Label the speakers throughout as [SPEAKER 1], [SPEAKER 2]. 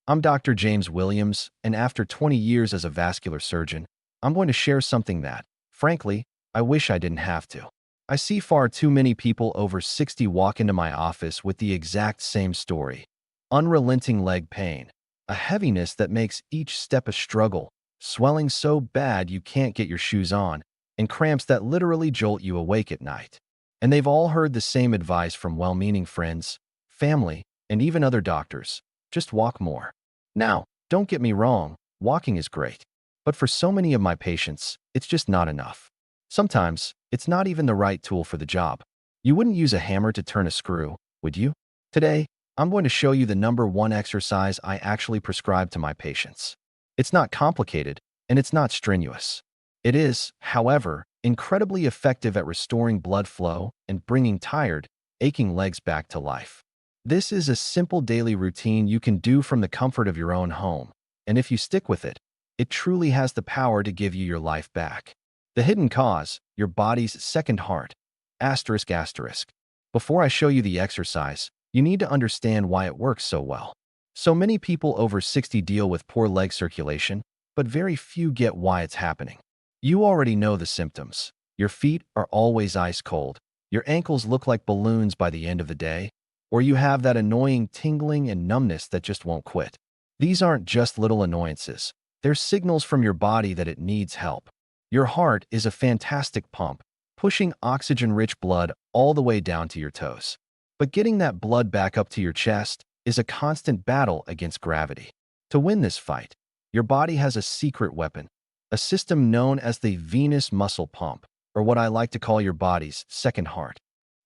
[SPEAKER 1] I'm Dr. James Williams, and after 20 years as a vascular surgeon, I'm going to share something that, frankly, I wish I didn't have to. I see far too many people over 60 walk into my office with the exact same story: unrelenting leg pain, a heaviness that makes each step a struggle, swelling so bad you can't get your shoes on, and cramps that literally jolt you awake at night. And they've all heard the same advice from well-meaning friends, family, and even other doctors: just walk more. Now, don't get me wrong, walking is great. But for so many of my patients, it's just not enough. Sometimes, it's not even the right tool for the job. You wouldn't use a hammer to turn a screw, would you? Today, I'm going to show you the number one exercise I actually prescribe to my patients. It's not complicated, and it's not strenuous. It is, however, incredibly effective at restoring blood flow and bringing tired, aching legs back to life. This is a simple daily routine you can do from the comfort of your own home, and if you stick with it, it truly has the power to give you your life back. The hidden cause: your body's second heart. Asterisk asterisk. Before I show you the exercise, you need to understand why it works so well. So many people over 60 deal with poor leg circulation, but very few get why it's happening. You already know the symptoms. Your feet are always ice cold, your ankles look like balloons by the end of the day, or you have that annoying tingling and numbness that just won't quit. These aren't just little annoyances. They're signals from your body that it needs help. Your heart is a fantastic pump, pushing oxygen-rich blood all the way down to your toes. But getting that blood back up to your chest is a constant battle against gravity. To win this fight, your body has a secret weapon, a system known as the venous muscle pump, or what I like to call your body's second heart.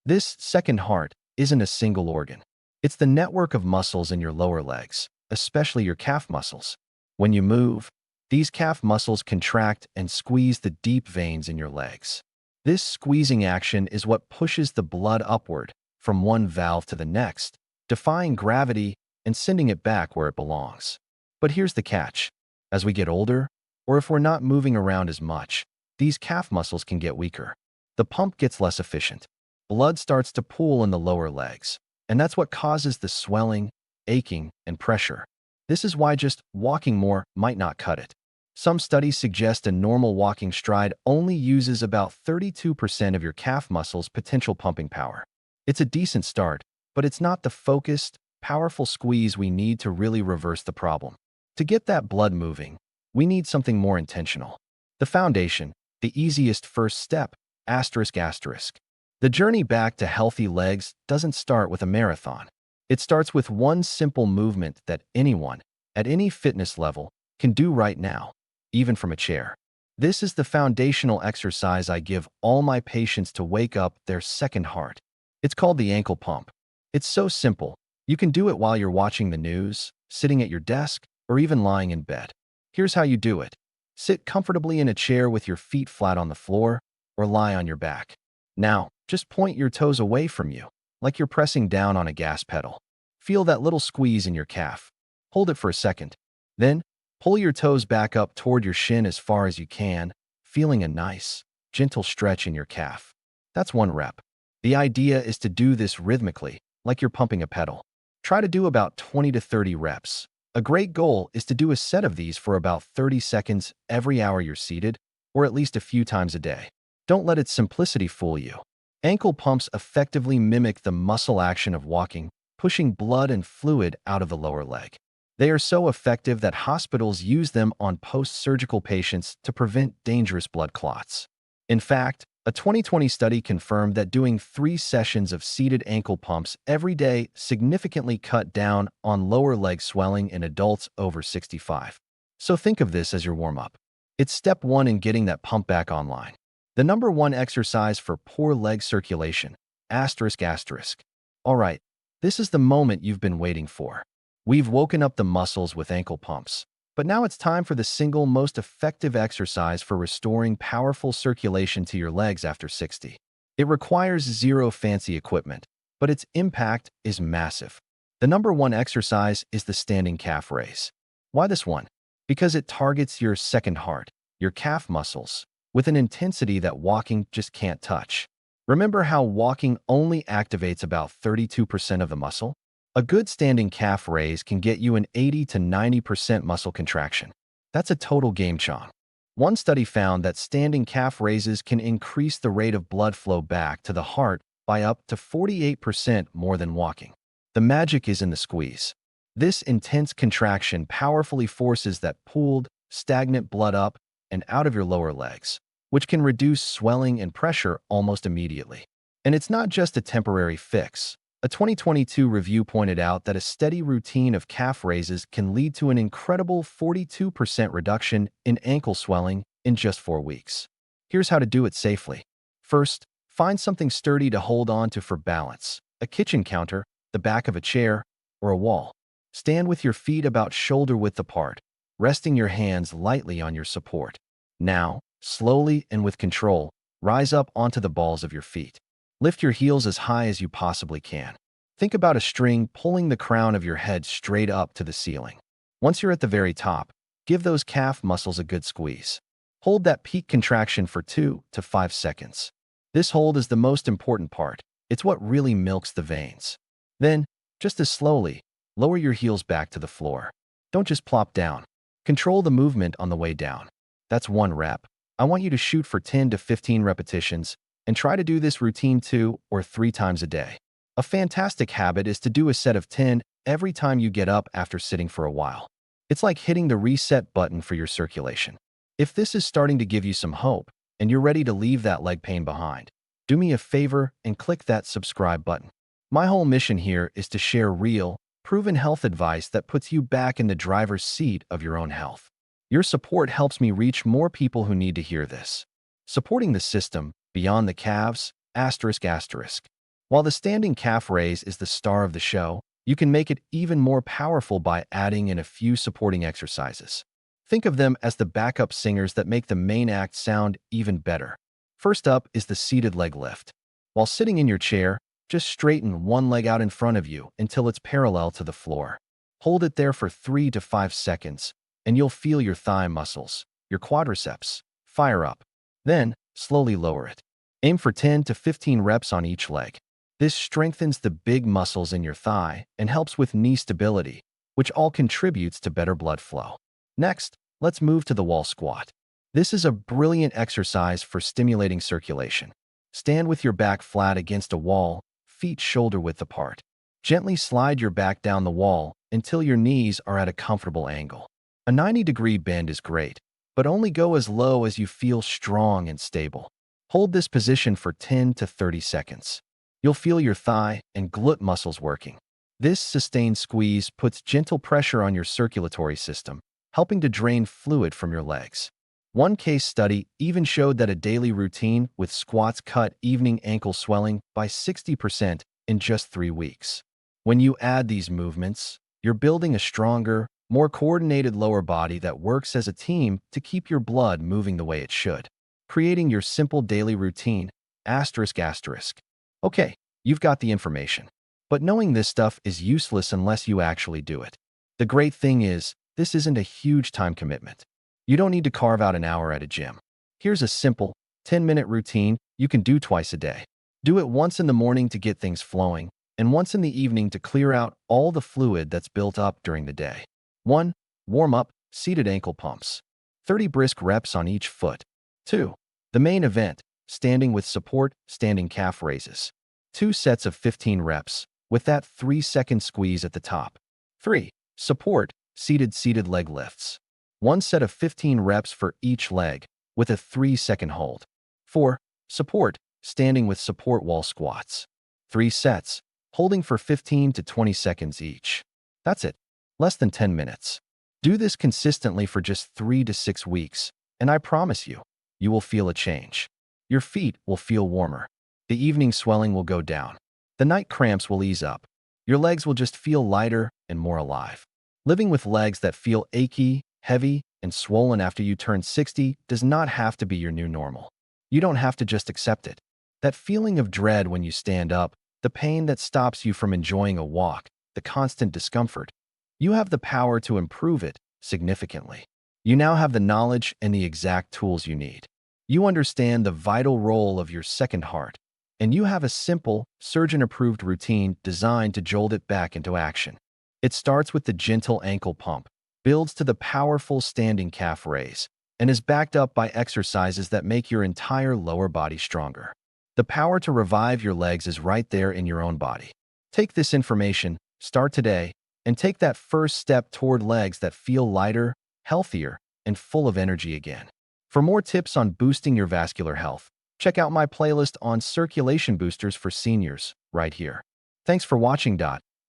[SPEAKER 1] This second heart isn't a single organ. It's the network of muscles in your lower legs, especially your calf muscles. When you move, these calf muscles contract and squeeze the deep veins in your legs. This squeezing action is what pushes the blood upward from one valve to the next, defying gravity and sending it back where it belongs. But here's the catch. As we get older, or if we're not moving around as much, these calf muscles can get weaker. The pump gets less efficient. Blood starts to pool in the lower legs, and that's what causes the swelling, aching, and pressure. This is why just walking more might not cut it. Some studies suggest a normal walking stride only uses about 32% of your calf muscles' potential pumping power. It's a decent start, but it's not the focused, powerful squeeze we need to really reverse the problem. To get that blood moving, we need something more intentional. The foundation, the easiest first step, asterisk asterisk. The journey back to healthy legs doesn't start with a marathon. It starts with one simple movement that anyone, at any fitness level, can do right now, even from a chair. This is the foundational exercise I give all my patients to wake up their second heart. It's called the ankle pump. It's so simple. You can do it while you're watching the news, sitting at your desk, or even lying in bed. Here's how you do it. Sit comfortably in a chair with your feet flat on the floor, or lie on your back. Now, just point your toes away from you, like you're pressing down on a gas pedal. Feel that little squeeze in your calf. Hold it for a second. Then, pull your toes back up toward your shin as far as you can, feeling a nice, gentle stretch in your calf. That's one rep. The idea is to do this rhythmically, like you're pumping a pedal. Try to do about 20 to 30 reps. A great goal is to do a set of these for about 30 seconds every hour you're seated, or at least a few times a day. Don't let its simplicity fool you. Ankle pumps effectively mimic the muscle action of walking, pushing blood and fluid out of the lower leg. They are so effective that hospitals use them on post-surgical patients to prevent dangerous blood clots. In fact, a 2020 study confirmed that doing 3 sessions of seated ankle pumps every day significantly cut down on lower leg swelling in adults over 65. So think of this as your warm-up. It's step 1 in getting that pump back online. The number one exercise for poor leg circulation, asterisk asterisk. All right, this is the moment you've been waiting for. We've woken up the muscles with ankle pumps, but now it's time for the single most effective exercise for restoring powerful circulation to your legs after 60. It requires zero fancy equipment, but its impact is massive. The number one exercise is the standing calf raise. Why this one? Because it targets your second heart, your calf muscles, with an intensity that walking just can't touch. Remember how walking only activates about 32% of the muscle? A good standing calf raise can get you an 80 to 90% muscle contraction. That's a total game changer. One study found that standing calf raises can increase the rate of blood flow back to the heart by up to 48% more than walking. The magic is in the squeeze. This intense contraction powerfully forces that pooled, stagnant blood up and out of your lower legs, which can reduce swelling and pressure almost immediately. And it's not just a temporary fix. A 2022 review pointed out that a steady routine of calf raises can lead to an incredible 42% reduction in ankle swelling in just 4 weeks. Here's how to do it safely. First, find something sturdy to hold on to for balance: a kitchen counter, the back of a chair, or a wall. Stand with your feet about shoulder width apart, resting your hands lightly on your support. Now, slowly and with control, rise up onto the balls of your feet. Lift your heels as high as you possibly can. Think about a string pulling the crown of your head straight up to the ceiling. Once you're at the very top, give those calf muscles a good squeeze. Hold that peak contraction for 2 to 5 seconds. This hold is the most important part. It's what really milks the veins. Then, just as slowly, lower your heels back to the floor. Don't just plop down. Control the movement on the way down. That's 1 rep. I want you to shoot for 10 to 15 repetitions, and try to do this routine 2 or 3 times a day. A fantastic habit is to do a set of 10 every time you get up after sitting for a while. It's like hitting the reset button for your circulation. If this is starting to give you some hope, and you're ready to leave that leg pain behind, do me a favor and click that subscribe button. My whole mission here is to share real, proven health advice that puts you back in the driver's seat of your own health. Your support helps me reach more people who need to hear this. Supporting the system beyond the calves, asterisk asterisk. While the standing calf raise is the star of the show, you can make it even more powerful by adding in a few supporting exercises. Think of them as the backup singers that make the main act sound even better. First up is the seated leg lift. While sitting in your chair, just straighten one leg out in front of you until it's parallel to the floor. Hold it there for 3 to 5 seconds, and you'll feel your thigh muscles, your quadriceps, fire up. Then, slowly lower it. Aim for 10 to 15 reps on each leg. This strengthens the big muscles in your thigh and helps with knee stability, which all contributes to better blood flow. Next, let's move to the wall squat. This is a brilliant exercise for stimulating circulation. Stand with your back flat against a wall, feet shoulder width apart. Gently slide your back down the wall until your knees are at a comfortable angle. A 90-degree bend is great, but only go as low as you feel strong and stable. Hold this position for 10 to 30 seconds. You'll feel your thigh and glute muscles working. This sustained squeeze puts gentle pressure on your circulatory system, helping to drain fluid from your legs. One case study even showed that a daily routine with squats cut evening ankle swelling by 60% in just 3 weeks. When you add these movements, you're building a stronger, more coordinated lower body that works as a team to keep your blood moving the way it should. Creating your simple daily routine, asterisk asterisk. Okay, you've got the information. But knowing this stuff is useless unless you actually do it. The great thing is, this isn't a huge time commitment. You don't need to carve out an hour at a gym. Here's a simple, 10-minute routine you can do twice a day. Do it once in the morning to get things flowing, and once in the evening to clear out all the fluid that's built up during the day. 1. Warm up, seated ankle pumps. 30 brisk reps on each foot. 2. The main event, standing with support, standing calf raises. 2 sets of 15 reps, with that 3-second squeeze at the top. 3. Support, seated leg lifts. 1 set of 15 reps for each leg, with a 3-second hold. 4. Support, standing with support wall squats. 3 sets, holding for 15 to 20 seconds each. That's it. Less than 10 minutes. Do this consistently for just 3 to 6 weeks, and I promise you, you will feel a change. Your feet will feel warmer. The evening swelling will go down. The night cramps will ease up. Your legs will just feel lighter and more alive. Living with legs that feel achy, heavy, and swollen after you turn 60 does not have to be your new normal. You don't have to just accept it. That feeling of dread when you stand up, the pain that stops you from enjoying a walk, the constant discomfort, you have the power to improve it significantly. You now have the knowledge and the exact tools you need. You understand the vital role of your second heart, and you have a simple, surgeon-approved routine designed to jolt it back into action. It starts with the gentle ankle pump, builds to the powerful standing calf raise, and is backed up by exercises that make your entire lower body stronger. The power to revive your legs is right there in your own body. Take this information, start today, and take that first step toward legs that feel lighter, healthier, and full of energy again. For more tips on boosting your vascular health, check out my playlist on circulation boosters for seniors right here. Thanks for watching,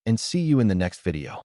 [SPEAKER 1] and see you in the next video.